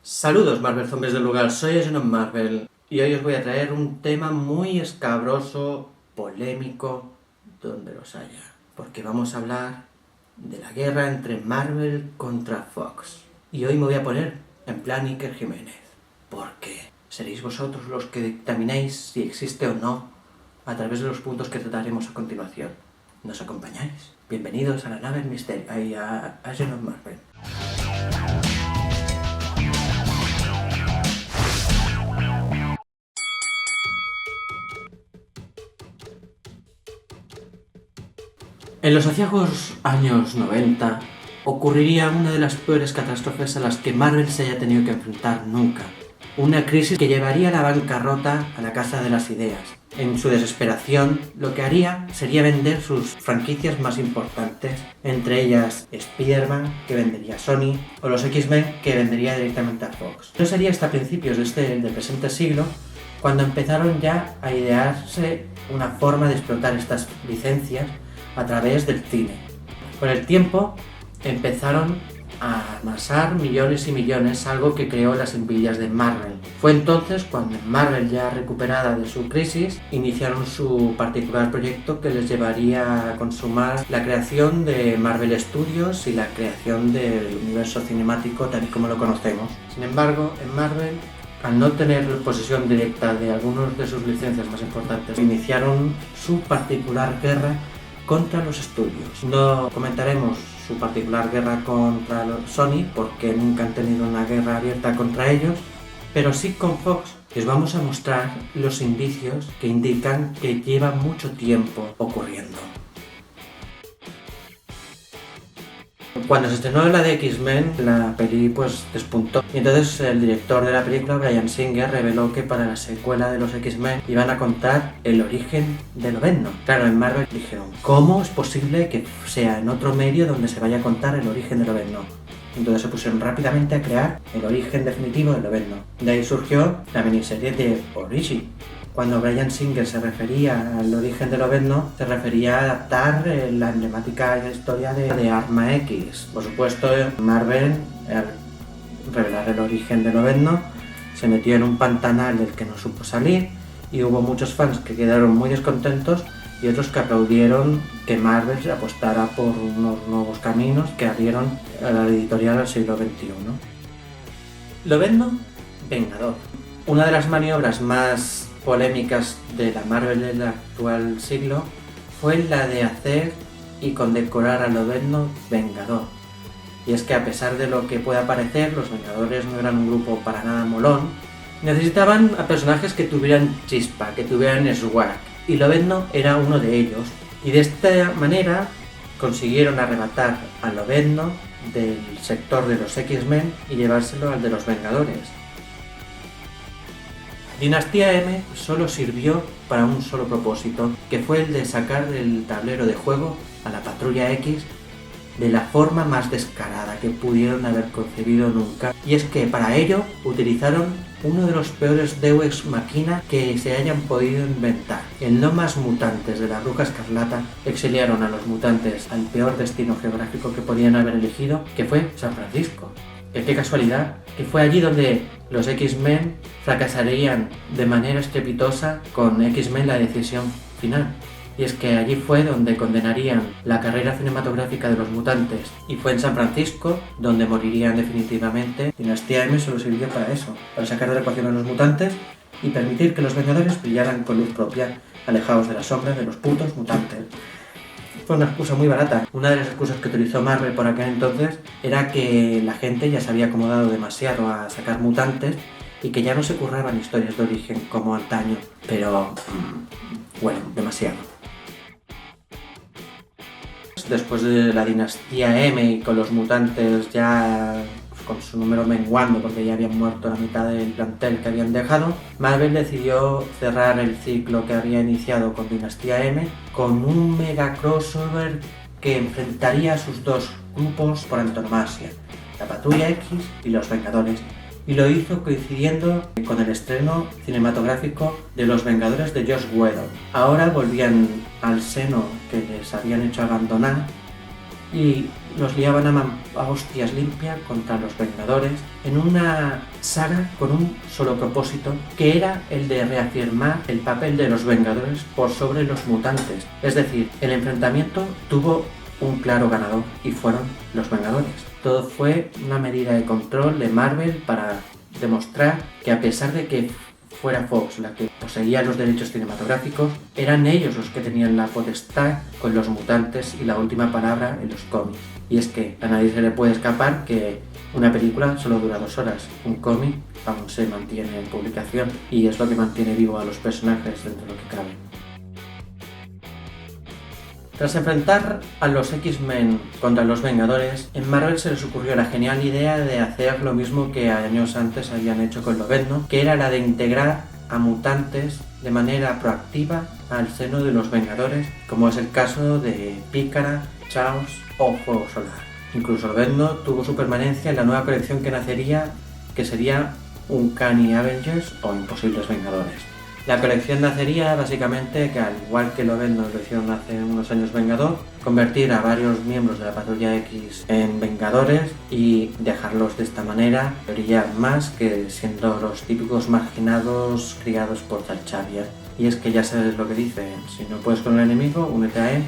Saludos Marvel Zombies del lugar, soy Agent Marvel y hoy os voy a traer un tema muy escabroso, polémico, donde los haya, porque vamos a hablar de la guerra entre Marvel contra Fox. Y hoy me voy a poner en plan Iker Jiménez, porque seréis vosotros los que dictaminéis si existe o no a través de los puntos que trataremos a continuación. ¿Nos acompañáis? Bienvenidos a la nave del misterio, a Agent Marvel. En los aciagos años 90 ocurriría una de las peores catástrofes a las que Marvel se haya tenido que enfrentar nunca. Una crisis que llevaría a la bancarrota a la Casa de las Ideas. En su desesperación, lo que haría sería vender sus franquicias más importantes, entre ellas Spider-Man, que vendería Sony, o los X-Men, que vendería directamente a Fox. No sería hasta principios del presente siglo cuando empezaron ya a idearse una forma de explotar estas licencias a través del cine. Con el tiempo empezaron a amasar millones y millones, algo que creó las envidias de Marvel. Fue entonces cuando Marvel, ya recuperada de su crisis, iniciaron su particular proyecto que les llevaría a consumar la creación de Marvel Studios y la creación del universo cinemático tal y como lo conocemos. Sin embargo, en Marvel, al no tener posesión directa de algunas de sus licencias más importantes, iniciaron su particular guerra contra los estudios. No comentaremos su particular guerra contra Sony porque nunca han tenido una guerra abierta contra ellos, pero sí con Fox. Les vamos a mostrar los indicios que indican que lleva mucho tiempo ocurriendo. Cuando se estrenó la de X-Men, la peli pues despuntó. Y entonces el director de la película, Bryan Singer, reveló que para la secuela de los X-Men iban a contar el origen de Lobezno. Claro, en Marvel dijeron, ¿cómo es posible que sea en otro medio donde se vaya a contar el origen de Lobezno? Entonces se pusieron rápidamente a crear el origen definitivo de Lobezno. De ahí surgió la miniserie de Origin. Cuando Bryan Singer se refería al origen de Lobezno, se refería a adaptar la emblemática historia de Arma X. Por supuesto, Marvel, al revelar el origen de Lobezno, se metió en un pantanal del que no supo salir y hubo muchos fans que quedaron muy descontentos y otros que aplaudieron que Marvel se apostara por unos nuevos caminos que abrieron a la editorial al siglo XXI. Lobezno, Vengador. Una de las maniobras más polémicas de la Marvel del actual siglo fue la de hacer y condecorar a Lobezno Vengador. Y es que a pesar de lo que pueda parecer, los Vengadores no eran un grupo para nada molón, necesitaban a personajes que tuvieran chispa, que tuvieran swag, y Lobezno era uno de ellos. Y de esta manera consiguieron arrebatar a Lobezno del sector de los X-Men y llevárselo al de los Vengadores. Dinastía M solo sirvió para un solo propósito, que fue el de sacar del tablero de juego a la Patrulla X de la forma más descarada que pudieron haber concebido nunca. Y es que para ello utilizaron uno de los peores Deus Ex Machina que se hayan podido inventar. En No Más Mutantes de la Bruja Escarlata exiliaron a los mutantes al peor destino geográfico que podían haber elegido, que fue San Francisco. Qué casualidad, que fue allí donde los X-Men fracasarían de manera estrepitosa con X-Men La Decisión Final. Y es que allí fue donde condenarían la carrera cinematográfica de los mutantes, y fue en San Francisco donde morirían definitivamente. Dinastía M solo sirvió para eso, para sacar de la ecuación a los mutantes y permitir que los Vengadores brillaran con luz propia, alejados de la sombra de los putos mutantes. Fue una excusa muy barata. Una de las excusas que utilizó Marvel por aquel entonces era que la gente ya se había acomodado demasiado a sacar mutantes y que ya no se curraban historias de origen como antaño, pero bueno, demasiado. Después de la dinastía M y con los mutantes ya con su número menguando porque ya habían muerto la mitad del plantel que habían dejado, Marvel decidió cerrar el ciclo que había iniciado con Dinastía M con un mega crossover que enfrentaría a sus dos grupos por antonomasia, la Patrulla X y los Vengadores, y lo hizo coincidiendo con el estreno cinematográfico de Los Vengadores de Joss Whedon. Ahora volvían al seno que les habían hecho abandonar y los liaban a hostias limpias contra los Vengadores en una saga con un solo propósito, que era el de reafirmar el papel de los Vengadores por sobre los mutantes. Es decir, el enfrentamiento tuvo un claro ganador y fueron los Vengadores. Todo fue una medida de control de Marvel para demostrar que, a pesar de que fuera Fox la que poseía los derechos cinematográficos, eran ellos los que tenían la potestad con los mutantes y la última palabra en los cómics. Y es que a nadie se le puede escapar que una película solo dura 2 horas, un cómic aún se mantiene en publicación y es lo que mantiene vivo a los personajes dentro de lo que cabe. Tras enfrentar a los X-Men contra los Vengadores, en Marvel se les ocurrió la genial idea de hacer lo mismo que años antes habían hecho con Lobezno, que era la de integrar a mutantes de manera proactiva al seno de los Vengadores, como es el caso de Pícara, Chaos o Fuego Solar. Incluso Lobezno tuvo su permanencia en la nueva colección que nacería, que sería Uncanny Avengers o Imposibles Vengadores. La colección nacería básicamente que, al igual que Lobezno lo hicieron hace unos años Vengador, convertir a varios miembros de la Patrulla X en Vengadores y dejarlos de esta manera brillar más que siendo los típicos marginados criados por Charles Xavier. Y es que ya sabes lo que dice, si no puedes con el enemigo, únete a él.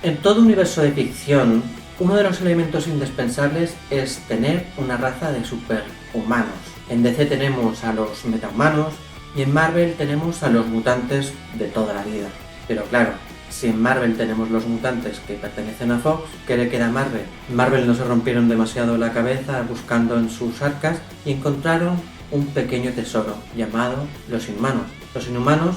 En todo universo de ficción, uno de los elementos indispensables es tener una raza de superhumanos. En DC tenemos a los metahumanos y en Marvel tenemos a los mutantes de toda la vida. Pero claro, si en Marvel tenemos los mutantes que pertenecen a Fox, ¿qué le queda a Marvel? Marvel no se rompieron demasiado la cabeza buscando en sus arcas y encontraron un pequeño tesoro llamado los Inhumanos. Los Inhumanos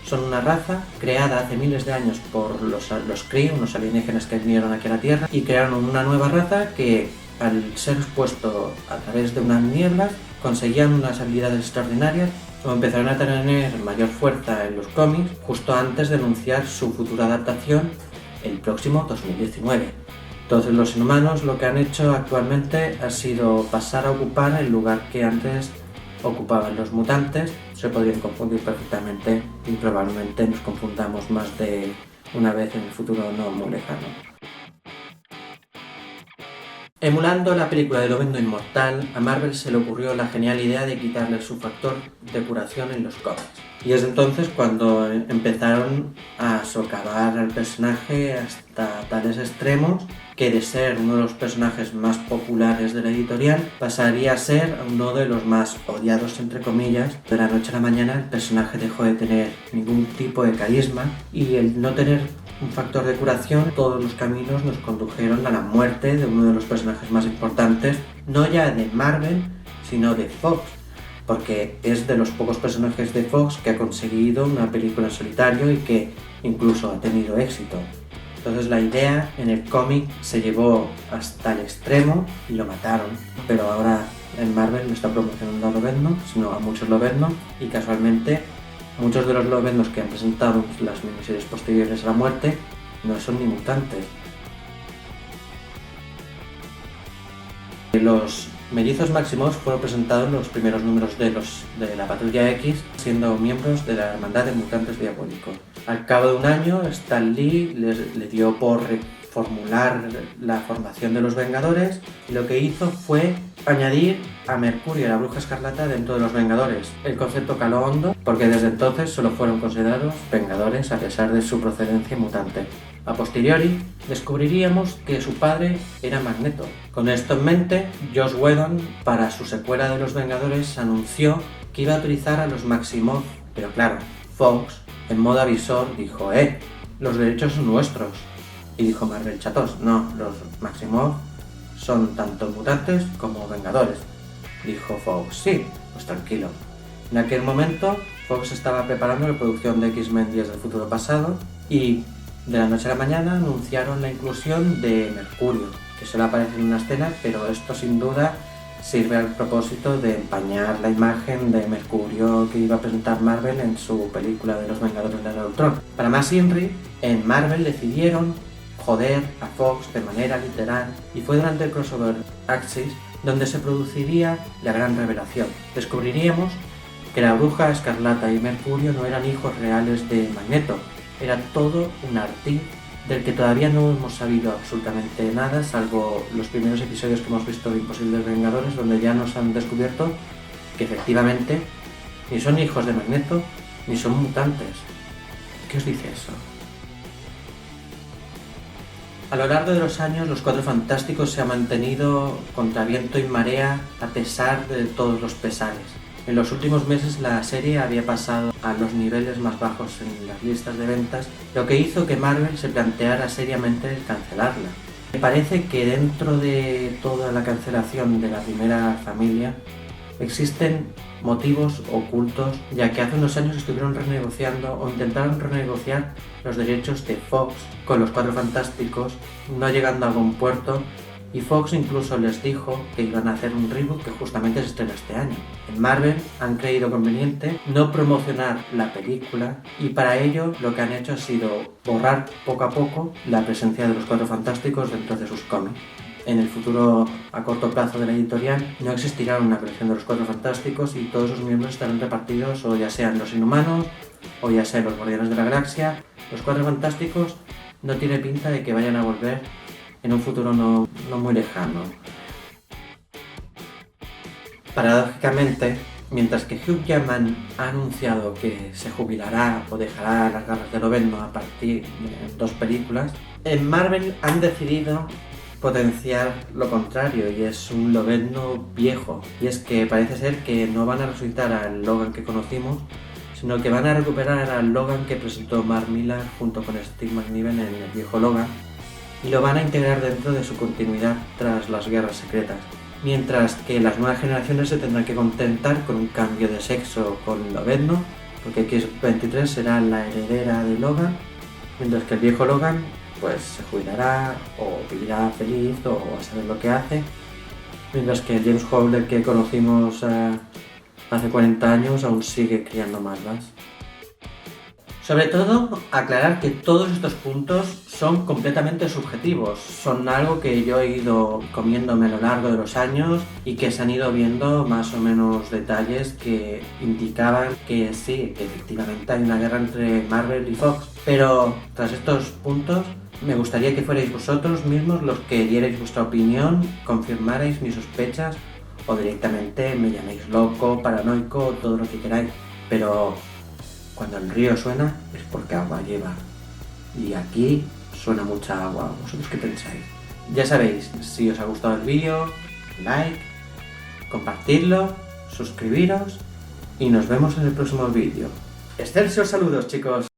son una raza creada hace miles de años por los Kree, unos alienígenas que vinieron aquí a la Tierra, y crearon una nueva raza que, al ser expuesto a través de unas nieblas, conseguían unas habilidades extraordinarias o empezaron a tener mayor fuerza en los cómics justo antes de anunciar su futura adaptación el próximo 2019. Entonces los Inhumanos lo que han hecho actualmente ha sido pasar a ocupar el lugar que antes ocupaban los mutantes. Se podrían confundir perfectamente y probablemente nos confundamos más de una vez en el futuro no muy lejano. Emulando la película de Lobezno Inmortal, a Marvel se le ocurrió la genial idea de quitarle su factor de curación en los cómics. Y es entonces cuando empezaron a socavar al personaje hasta tales extremos que, de ser uno de los personajes más populares de la editorial, pasaría a ser uno de los más odiados, entre comillas. De la noche a la mañana el personaje dejó de tener ningún tipo de carisma y el no tener un factor de curación, todos los caminos nos condujeron a la muerte de uno de los personajes más importantes, no ya de Marvel, sino de Fox, porque es de los pocos personajes de Fox que ha conseguido una película en solitario y que incluso ha tenido éxito. Entonces la idea en el cómic se llevó hasta el extremo y lo mataron, pero ahora en Marvel no está promocionando a Lobezno, sino a muchos Lobezno, y casualmente muchos de los Lobeznos que han presentado las miniseries posteriores a la muerte no son ni mutantes. Los mellizos Maximoff fueron presentados en los primeros números de la Patrulla X, siendo miembros de la Hermandad de Mutantes Diabólicos. Al cabo de un año, Stan Lee le dio por reformular la formación de los Vengadores y lo que hizo fue añadir a Mercurio y a la Bruja Escarlata dentro de los Vengadores. El concepto caló hondo porque desde entonces solo fueron considerados Vengadores a pesar de su procedencia mutante. A posteriori, descubriríamos que su padre era Magneto. Con esto en mente, Joss Whedon, para su secuela de los Vengadores, anunció que iba a utilizar a los Maximoff, pero claro, Fox, en modo avisor, dijo los derechos son nuestros. Y dijo Marvel chatos, no, los Maximoff son tanto mutantes como Vengadores. Dijo Fox, sí, pues tranquilo. En aquel momento, Fox estaba preparando la producción de X-Men Días del Futuro Pasado y de la noche a la mañana anunciaron la inclusión de Mercurio, que solo aparece en una escena, pero esto sin duda sirve al propósito de empañar la imagen de Mercurio que iba a presentar Marvel en su película de los Vengadores de la Era de Ultron. Para más inri, en Marvel decidieron joder a Fox de manera literal y fue durante el crossover Axis donde se produciría la gran revelación. Descubriríamos que la Bruja Escarlata y Mercurio no eran hijos reales de Magneto, era todo un ardid del que todavía no hemos sabido absolutamente nada, salvo los primeros episodios que hemos visto de Imposibles Vengadores, donde ya nos han descubierto que efectivamente ni son hijos de Magneto, ni son mutantes. ¿Qué os dice eso? A lo largo de los años, los Cuatro Fantásticos se han mantenido contra viento y marea a pesar de todos los pesares. En los últimos meses la serie había pasado a los niveles más bajos en las listas de ventas, lo que hizo que Marvel se planteara seriamente el cancelarla. Me parece que dentro de toda la cancelación de la primera familia existen motivos ocultos, ya que hace unos años estuvieron renegociando o intentaron renegociar los derechos de Fox con los Cuatro Fantásticos, no llegando a buen puerto, y Fox incluso les dijo que iban a hacer un reboot que justamente se estrena este año. En Marvel han creído conveniente no promocionar la película y para ello lo que han hecho ha sido borrar poco a poco la presencia de los Cuatro Fantásticos dentro de sus cómics. En el futuro a corto plazo de la editorial no existirá una colección de los Cuatro Fantásticos y todos sus miembros estarán repartidos o ya sean los Inhumanos o ya sean los Guardianes de la Galaxia. Los Cuatro Fantásticos no tiene pinta de que vayan a volver en un futuro no muy lejano. Paradójicamente, mientras que Hugh Jackman ha anunciado que se jubilará o dejará las garras de Lobezno a partir de 2 películas, en Marvel han decidido potenciar lo contrario y es un Lobezno viejo. Y es que parece ser que no van a resucitar al Logan que conocimos, sino que van a recuperar al Logan que presentó Mark Millar junto con Steve McNiven en el viejo Logan y lo van a integrar dentro de su continuidad tras las guerras secretas. Mientras que las nuevas generaciones se tendrán que contentar con un cambio de sexo con Lobezno, porque X-23 será la heredera de Logan, mientras que el viejo Logan pues se jubilará o vivirá feliz o a saber lo que hace, mientras que el James Holder que conocimos hace 40 años aún sigue criando malvas. Sobre todo, aclarar que todos estos puntos son completamente subjetivos, son algo que yo he ido comiéndome a lo largo de los años y que se han ido viendo más o menos detalles que indicaban que sí, que efectivamente hay una guerra entre Marvel y Fox, pero tras estos puntos me gustaría que fuerais vosotros mismos los que dierais vuestra opinión, confirmarais mis sospechas o directamente me llaméis loco, paranoico, todo lo que queráis, pero cuando el río suena es porque agua lleva. Y aquí suena mucha agua. ¿Vosotros qué pensáis? Ya sabéis, si os ha gustado el vídeo, like, compartidlo, suscribiros y nos vemos en el próximo vídeo. ¡Excelsior! Saludos, chicos.